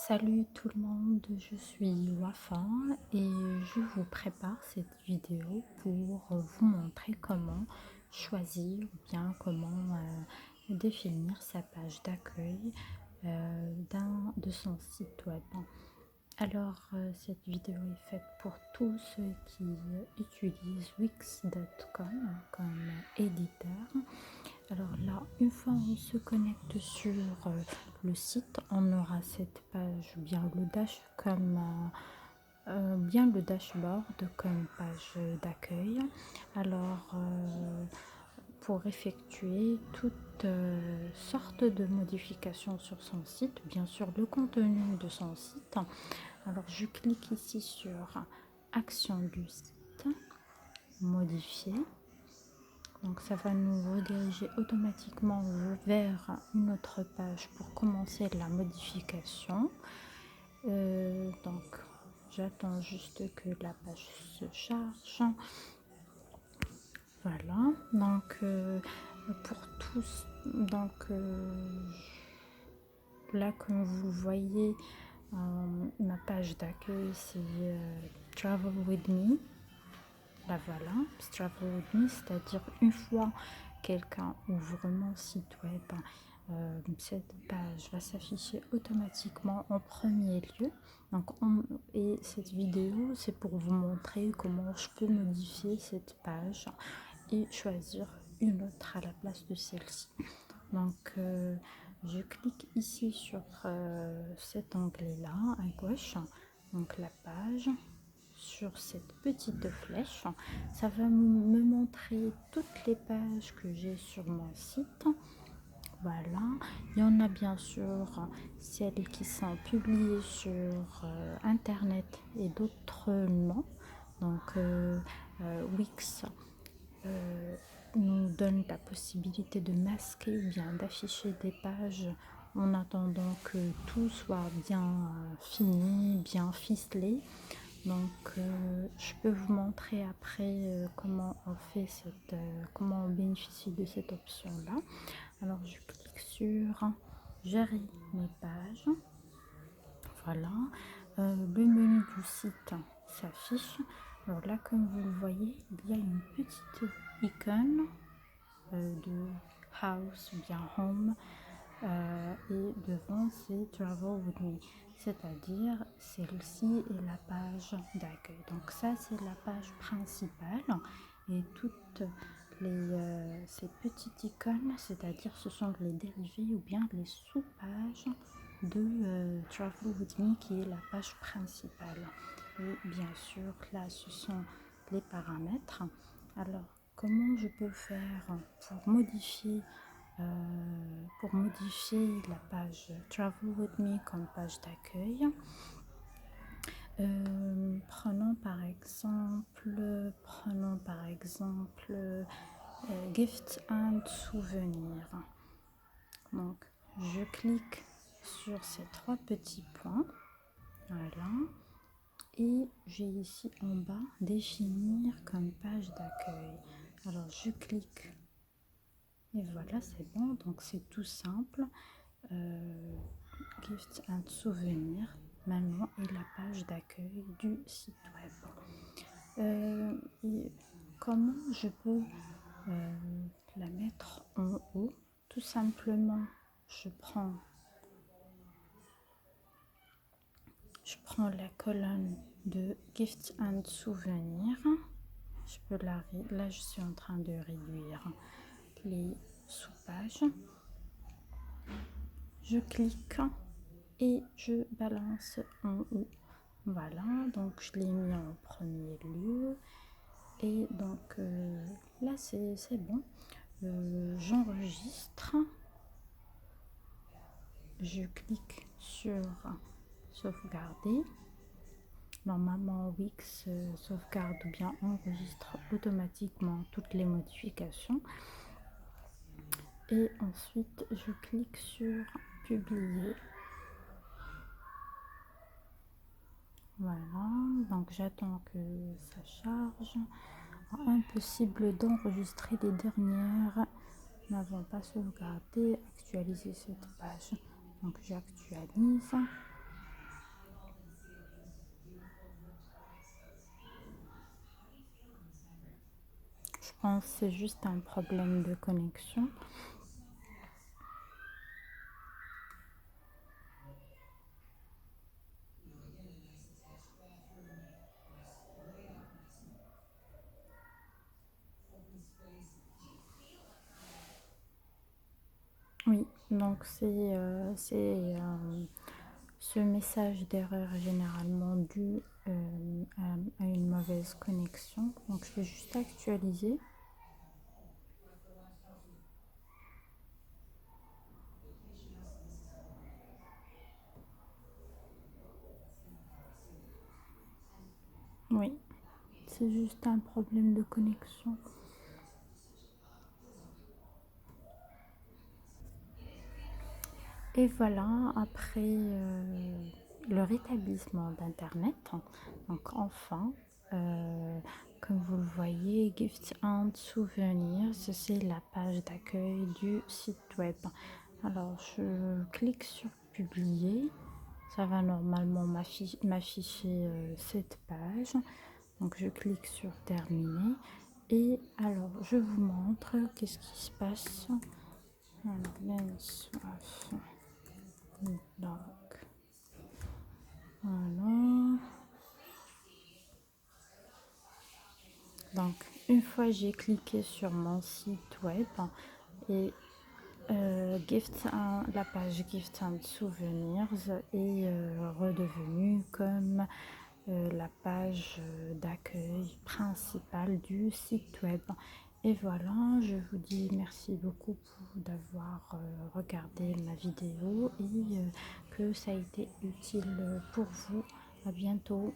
Salut tout le monde, je suis Wafa et je vous prépare cette vidéo pour vous montrer comment choisir ou bien comment définir sa page d'accueil de son site web. Alors cette vidéo est faite pour tous ceux qui utilisent Wix.com comme éditeur. Alors là, une fois on se connecte sur le site, on aura cette page, bien le dashboard comme page d'accueil. Alors pour effectuer toutes sortes de modifications sur son site, bien sûr le contenu de son site. Alors je clique ici sur action du site, modifier. Donc ça va nous rediriger automatiquement vers une autre page pour commencer la modification. Donc j'attends juste que la page se charge. Voilà, donc pour tous, là comme vous voyez, ma page d'accueil c'est Travel with me. La voilà, Travel with me, c'est-à-dire une fois quelqu'un ouvre mon site web, cette page va s'afficher automatiquement en premier lieu. Donc et cette vidéo c'est pour vous montrer comment je peux modifier cette page et choisir une autre à la place de celle-ci. Donc je clique ici sur cet onglet là à gauche, donc la page. Sur cette petite flèche, ça va me montrer toutes les pages que j'ai sur mon site. Voilà, il y en a bien sûr celles qui sont publiées sur internet et d'autres non. Donc Wix nous donne la possibilité de masquer ou bien d'afficher des pages en attendant que tout soit bien fini, bien ficelé. Donc je peux vous montrer après comment on fait comment on bénéficie de cette option là. Alors je clique sur gérer mes pages. Voilà, le menu du site s'affiche. Alors là comme vous le voyez, il y a une petite icône de house ou bien home et devant c'est Travel with me, c'est-à-dire celle-ci est la page d'accueil. Donc ça c'est la page principale et toutes ces petites icônes, c'est-à-dire ce sont les dérivés ou bien les sous-pages de Travel with me qui est la page principale. Et bien sûr là ce sont les paramètres. Alors comment je peux faire pour modifier la page Travel with me comme page d'accueil? Prenons par exemple Gift and Souvenir. Donc je clique sur ces trois petits points, voilà, et j'ai ici en bas définir comme page d'accueil. Alors je clique et voilà, c'est bon. Donc c'est tout simple. Gift and Souvenir maintenant est la page d'accueil du site web. Et comment je peux la mettre en haut? Tout simplement je prends la colonne de Gift and Souvenir. Je peux là je suis en train de réduire les sous-pages. Je clique et je balance en haut. Voilà, donc je l'ai mis en premier lieu. Et donc là c'est bon. J'enregistre. Je clique sur sauvegarder. Normalement Wix sauvegarde ou bien enregistre automatiquement toutes les modifications. Et ensuite je clique sur publier. Voilà, donc j'attends que ça charge. Impossible d'enregistrer les dernières n'avons pas sauvegardé, actualiser cette page. Donc j'actualise. pense que c'est juste un problème de connexion. Oui, donc ce message d'erreur est généralement dû à une mauvaise connexion. Donc je vais juste actualiser. Oui, c'est juste un problème de connexion. Et voilà, après le rétablissement d'Internet, donc enfin, comme vous le voyez, Gifts and Souvenirs, c'est la page d'accueil du site web. Alors, je clique sur Publier. Ça va normalement m'afficher cette page. Donc, je clique sur Terminer. Et alors, je vous montre qu'est-ce qui se passe. Donc, voilà. Donc, une fois j'ai cliqué sur mon site web et la page Gifts and Souvenirs est redevenue comme la page d'accueil principale du site web. Et voilà, je vous dis merci beaucoup d'avoir regardé ma vidéo et que ça a été utile pour vous. À bientôt.